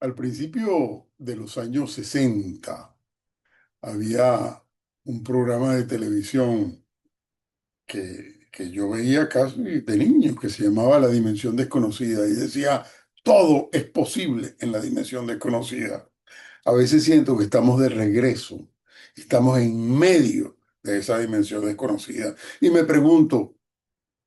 Al principio de los años 60 había un programa de televisión que yo veía casi de niño, que se llamaba La Dimensión Desconocida, y decía, todo es posible en la dimensión desconocida. A veces siento que estamos de regreso, estamos en medio de esa dimensión desconocida. Y me pregunto,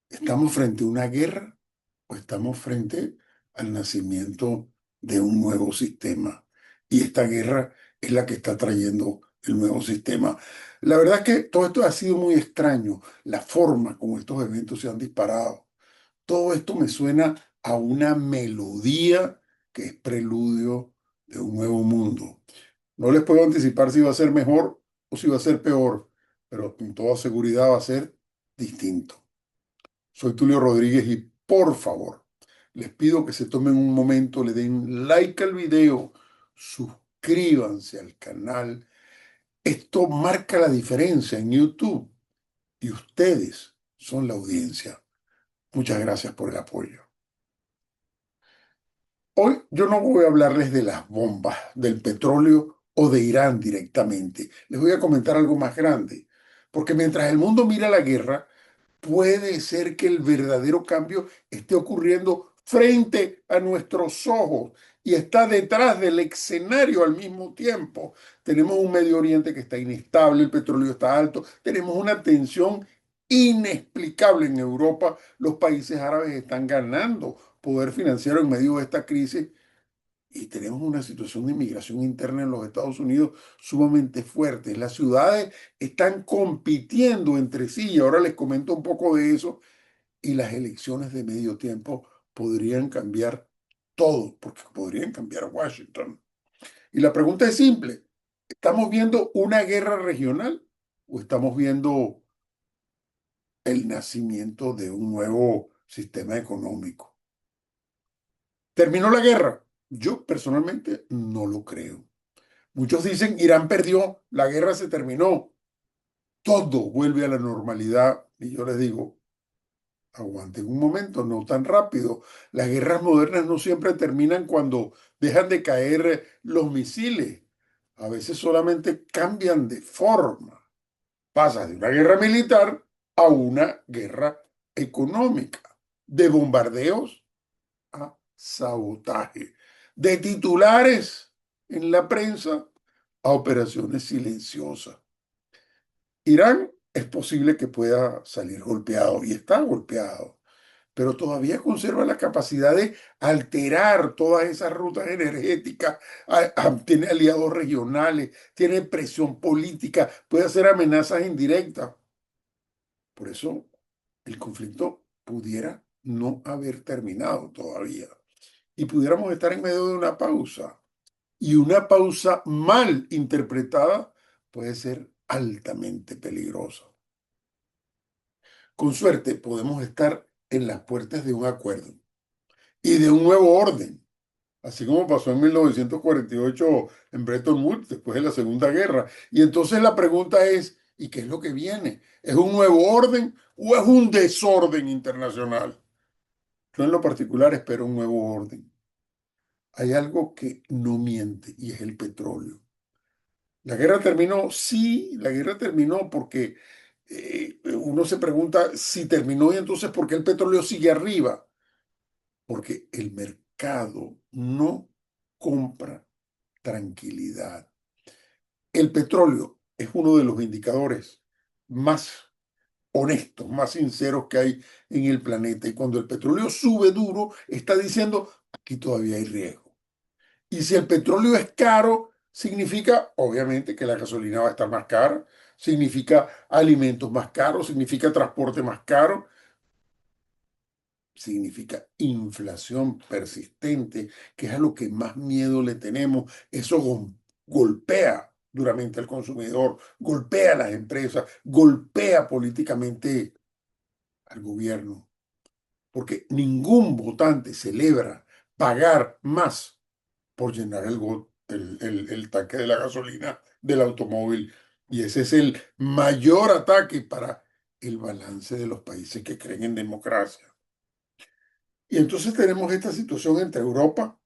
¿estamos frente a una guerra o estamos frente al nacimiento de un nuevo sistema? Y esta guerra es la que está trayendo el nuevo sistema. La verdad es que todo esto ha sido muy extraño, la forma como estos eventos se han disparado. Todo esto me suena a una melodía que es preludio de un nuevo mundo. No les puedo anticipar si va a ser mejor o si va a ser peor, pero con toda seguridad va a ser distinto. Soy Tulio Rodríguez y por favor, les pido que se tomen un momento, le den like al video, suscríbanse al canal. Esto marca la diferencia en YouTube y ustedes son la audiencia. Muchas gracias por el apoyo. Hoy yo no voy a hablarles de las bombas, del petróleo o de Irán directamente. Les voy a comentar algo más grande, porque mientras el mundo mira la guerra, puede ser que el verdadero cambio esté ocurriendo frente a nuestros ojos y está detrás del escenario al mismo tiempo. Tenemos un Medio Oriente que está inestable, el petróleo está alto, tenemos una tensión inexplicable en Europa, los países árabes están ganando poder financiero en medio de esta crisis y tenemos una situación de inmigración interna en los Estados Unidos sumamente fuerte. Las ciudades están compitiendo entre sí y ahora les comento un poco de eso y las elecciones de medio tiempo podrían cambiar todo, porque podrían cambiar Washington. Y la pregunta es simple, ¿estamos viendo una guerra regional o estamos viendo el nacimiento de un nuevo sistema económico? ¿Terminó la guerra? Yo personalmente no lo creo. Muchos dicen Irán perdió, la guerra se terminó, todo vuelve a la normalidad. Y yo les digo, aguanten un momento, no tan rápido. Las guerras modernas no siempre terminan cuando dejan de caer los misiles. A veces solamente cambian de forma. Pasa de una guerra militar a una guerra económica, de bombardeos a sabotaje, de titulares en la prensa a operaciones silenciosas. Irán es posible que pueda salir golpeado y está golpeado, pero todavía conserva la capacidad de alterar todas esas rutas energéticas, tiene aliados regionales, tiene presión política, puede hacer amenazas indirectas. Por eso el conflicto pudiera no haber terminado todavía y pudiéramos estar en medio de una pausa. Y una pausa mal interpretada puede ser altamente peligrosa. Con suerte podemos estar en las puertas de un acuerdo y de un nuevo orden, así como pasó en 1948 en Bretton Woods, después de la Segunda Guerra. Y entonces la pregunta es, ¿y qué es lo que viene? ¿Es un nuevo orden o es un desorden internacional? Yo en lo particular espero un nuevo orden. Hay algo que no miente y es el petróleo. La guerra terminó, sí, la guerra terminó porque uno se pregunta si terminó y entonces ¿por qué el petróleo sigue arriba? Porque el mercado no compra tranquilidad. El petróleo es uno de los indicadores más honestos, más sinceros que hay en el planeta. Y cuando el petróleo sube duro, está diciendo, aquí todavía hay riesgo. Y si el petróleo es caro, significa obviamente que la gasolina va a estar más cara, significa alimentos más caros, significa transporte más caro, significa inflación persistente, que es a lo que más miedo le tenemos. Eso golpea duramente al consumidor, golpea a las empresas, golpea políticamente al gobierno, porque ningún votante celebra pagar más por llenar el tanque de la gasolina del automóvil. Y ese es el mayor ataque para el balance de los países que creen en democracia. Y entonces tenemos esta situación entre Europa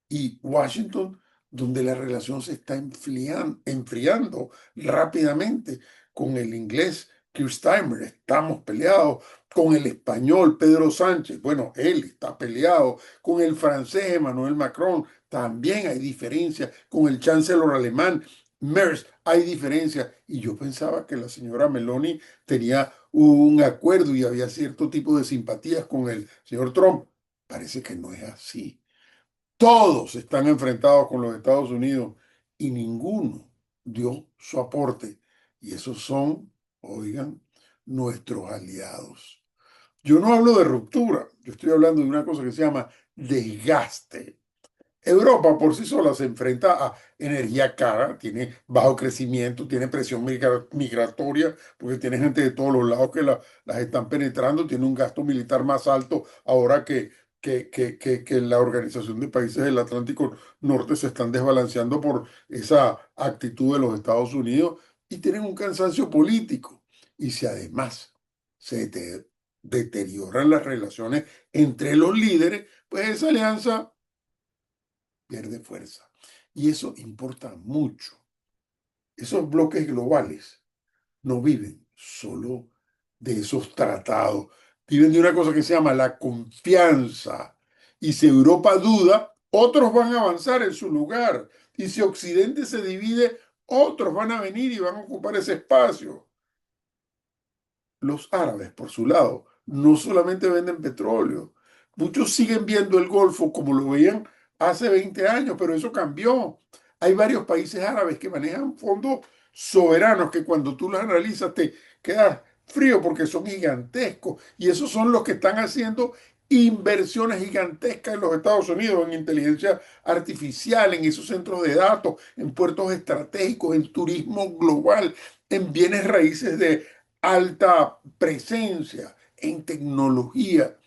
y Washington, donde la relación se está enfriando rápidamente con el inglés. Keir Starmer, estamos peleados con el español Pedro Sánchez, bueno, él está peleado con el francés Emmanuel Macron, también hay diferencias, con el chancellor alemán Merz hay diferencias, y yo pensaba que la señora Meloni tenía un acuerdo y había cierto tipo de simpatías con el señor Trump. Parece que no es así. Todos están enfrentados con los Estados Unidos y ninguno dio su aporte. Y esos son, oigan, nuestros aliados. Yo no hablo de ruptura, yo estoy hablando de una cosa que se llama desgaste. Europa por sí sola se enfrenta a energía cara, tiene bajo crecimiento, tiene presión migratoria, porque tiene gente de todos los lados que las están penetrando, tiene un gasto militar más alto ahora que la Organización de Países del Atlántico Norte se están desbalanceando por esa actitud de los Estados Unidos y tienen un cansancio político. Y si además deterioran las relaciones entre los líderes, pues esa alianza pierde fuerza. Y eso importa mucho. Esos bloques globales no viven solo de esos tratados, viven de una cosa que se llama la confianza. Y si Europa duda, otros van a avanzar en su lugar. Y si Occidente se divide, otros van a venir y van a ocupar ese espacio. Los árabes, por su lado, no solamente venden petróleo, muchos siguen viendo el Golfo como lo veían hace 20 años, pero eso cambió. Hay varios países árabes que manejan fondos soberanos que cuando tú los analizas te quedas frío porque son gigantescos y esos son los que están haciendo inversiones gigantescas en los Estados Unidos, en inteligencia artificial, en esos centros de datos, en puertos estratégicos, en turismo global, en bienes raíces de alta presencia, en tecnología.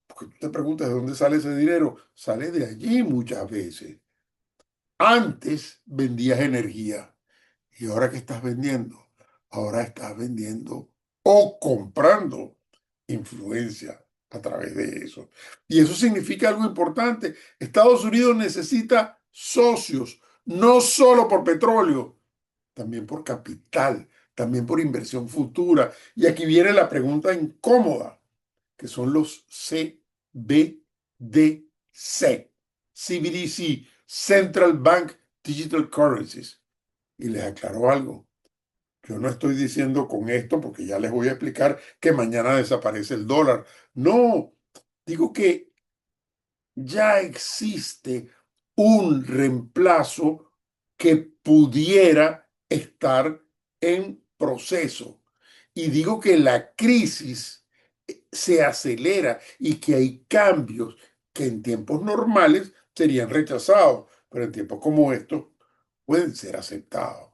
Porque tú te preguntas de dónde sale ese dinero. Sale de allí muchas veces. Antes vendías energía. ¿Y ahora qué estás vendiendo? Ahora estás vendiendo o comprando influencia a través de eso. Y eso significa algo importante. Estados Unidos necesita socios, no solo por petróleo, también por capital, también por inversión futura. Y aquí viene la pregunta incómoda, que son los CBDC, CBDC, Central Bank Digital Currencies. Y les aclaro algo. Yo no estoy diciendo con esto, porque ya les voy a explicar que mañana desaparece el dólar. No, digo que ya existe un reemplazo que pudiera estar en proceso. Y digo que la crisis se acelera y que hay cambios que en tiempos normales serían rechazados, pero en tiempos como estos pueden ser aceptados.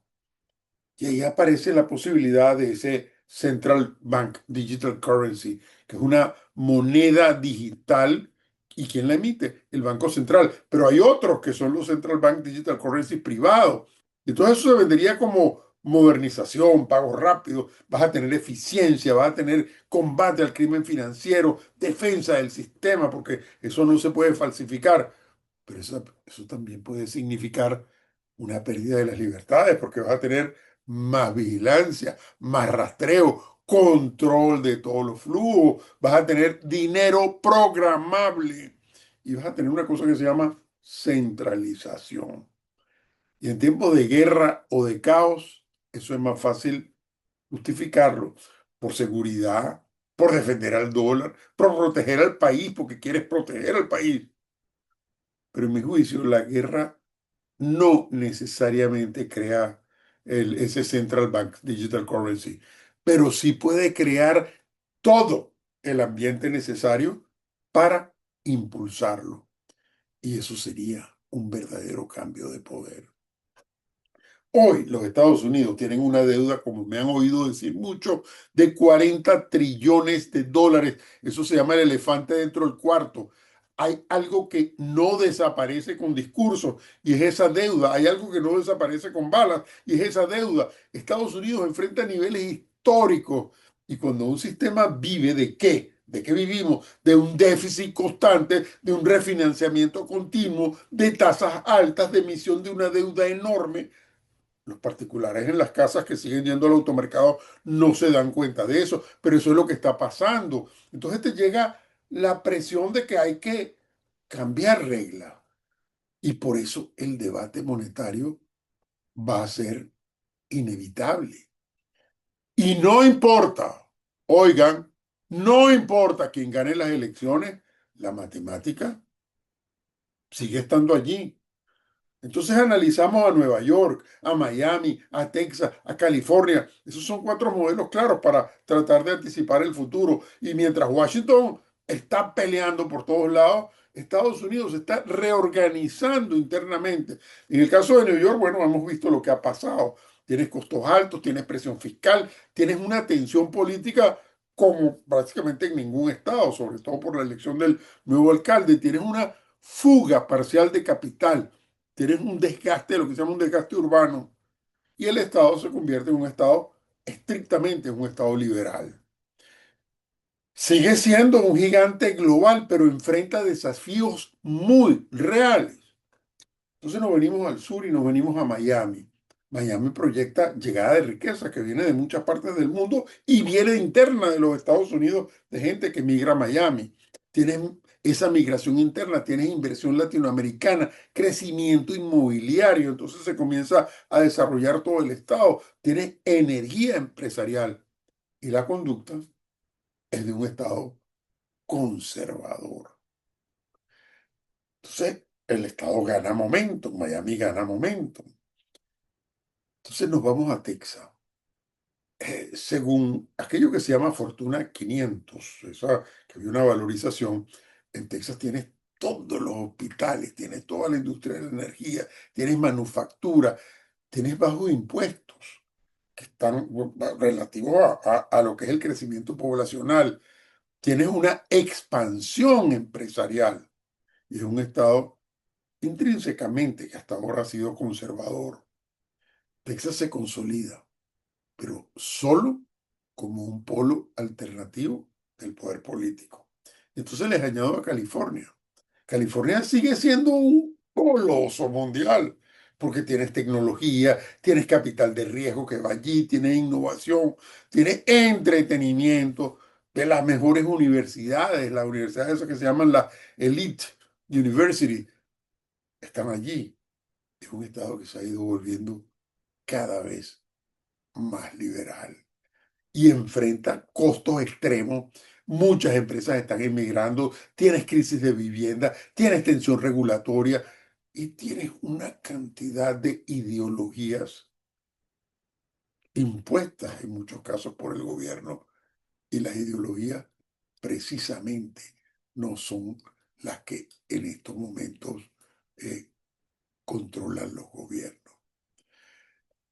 Y ahí aparece la posibilidad de ese Central Bank Digital Currency, que es una moneda digital. ¿Y quién la emite? El Banco Central. Pero hay otros que son los Central Bank Digital Currency privados. Entonces eso se vendería como modernización, pagos rápidos, vas a tener eficiencia, vas a tener combate al crimen financiero, defensa del sistema, porque eso no se puede falsificar. Pero eso también puede significar una pérdida de las libertades, porque vas a tener más vigilancia, más rastreo, control de todos los flujos, vas a tener dinero programable y vas a tener una cosa que se llama centralización. Y en tiempos de guerra o de caos, eso es más fácil justificarlo por seguridad, por defender al dólar, por proteger al país, porque quieres proteger al país. Pero en mi juicio, la guerra no necesariamente crea ese Central Bank Digital Currency, pero sí puede crear todo el ambiente necesario para impulsarlo. Y eso sería un verdadero cambio de poder. Hoy los Estados Unidos tienen una deuda, como me han oído decir mucho, de 40 trillones de dólares. Eso se llama el elefante dentro del cuarto. Hay algo que no desaparece con discursos y es esa deuda. Hay algo que no desaparece con balas y es esa deuda. Estados Unidos enfrenta niveles históricos y cuando un sistema vive de qué? ¿De qué vivimos? De un déficit constante, de un refinanciamiento continuo, de tasas altas, de emisión de una deuda enorme. Los particulares en las casas que siguen yendo al automercado no se dan cuenta de eso, pero eso es lo que está pasando. Entonces te llega la presión de que hay que cambiar reglas. Y por eso el debate monetario va a ser inevitable. Y no importa, oigan, no importa quién gane las elecciones, la matemática sigue estando allí. Entonces analizamos a Nueva York, a Miami, a Texas, a California. Esos son cuatro modelos claros para tratar de anticipar el futuro. Y mientras Washington está peleando por todos lados, Estados Unidos se está reorganizando internamente. En el caso de New York, bueno, hemos visto lo que ha pasado. Tienes costos altos, tienes presión fiscal, tienes una tensión política como prácticamente en ningún estado, sobre todo por la elección del nuevo alcalde. Tienes una fuga parcial de capital, tienes un desgaste, lo que se llama un desgaste urbano, y el Estado se convierte en un Estado estrictamente en un Estado liberal. Sigue siendo un gigante global, pero enfrenta desafíos muy reales. Entonces nos venimos al sur y nos venimos a Miami. Miami proyecta llegada de riqueza que viene de muchas partes del mundo y viene interna de los Estados Unidos, de gente que migra a Miami. Tienes esa migración interna, tienes inversión latinoamericana, crecimiento inmobiliario, entonces se comienza a desarrollar todo el estado. Tienes energía empresarial y la conducta es de un estado conservador. Entonces el estado gana momento, Miami gana momento. Entonces nos vamos a Texas. Según aquello que se llama Fortuna 500, esa, que había una valorización, en Texas tienes todos los hospitales, tienes toda la industria de la energía, tienes manufactura, tienes bajos impuestos que están relativos a lo que es el crecimiento poblacional, tienes una expansión empresarial y es un estado intrínsecamente que hasta ahora ha sido conservador. Texas se consolida, pero solo como un polo alternativo del poder político. Entonces les añado a California. California sigue siendo un coloso mundial, porque tienes tecnología, tienes capital de riesgo que va allí, tienes innovación, tienes entretenimiento de las mejores universidades, las universidades esas que se llaman la Elite University, están allí. Es un estado que se ha ido volviendo cada vez más liberal y enfrenta costos extremos. Muchas empresas están emigrando, tienes crisis de vivienda, tienes tensión regulatoria y tienes una cantidad de ideologías impuestas en muchos casos por el gobierno y las ideologías precisamente no son las que en estos momentos eh, controlan los gobiernos.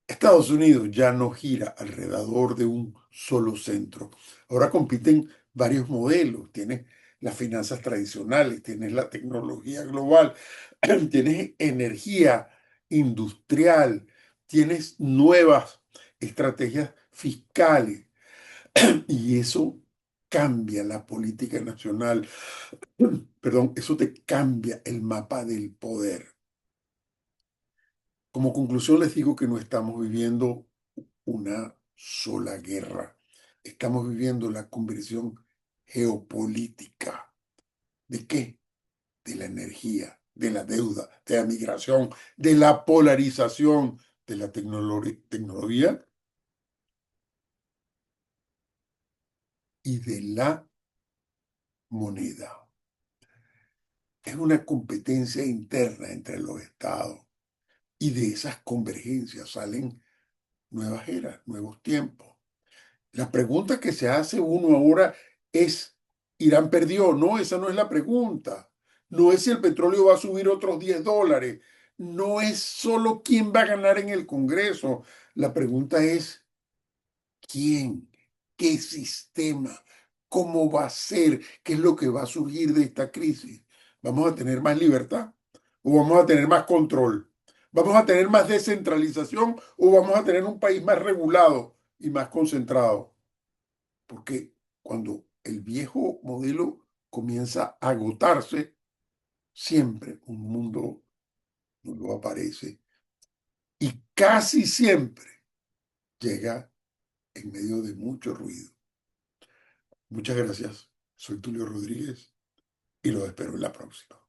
Estados Unidos ya no gira alrededor de un solo centro. Ahora compiten varios modelos. Tienes las finanzas tradicionales, tienes la tecnología global, tienes energía industrial, tienes nuevas estrategias fiscales y eso cambia la política nacional. Perdón, eso te cambia el mapa del poder. Como conclusión les digo que no estamos viviendo una sola guerra. Estamos viviendo la conversión geopolítica. ¿De qué? De la energía, de la deuda, de la migración, de la polarización, de la tecnología y de la moneda. Es una competencia interna entre los estados y de esas convergencias salen nuevas eras, nuevos tiempos. La pregunta que se hace uno ahora es, ¿Irán perdió? No, esa no es la pregunta. No es si el petróleo va a subir otros $10. No es solo quién va a ganar en el Congreso. La pregunta es, ¿quién? ¿Qué sistema? ¿Cómo va a ser? ¿Qué es lo que va a surgir de esta crisis? ¿Vamos a tener más libertad o vamos a tener más control? ¿Vamos a tener más descentralización o vamos a tener un país más regulado y más concentrado? Porque cuando el viejo modelo comienza a agotarse, siempre un mundo nuevo aparece y casi siempre llega en medio de mucho ruido. Muchas gracias. Soy Tulio Rodríguez y los espero en la próxima.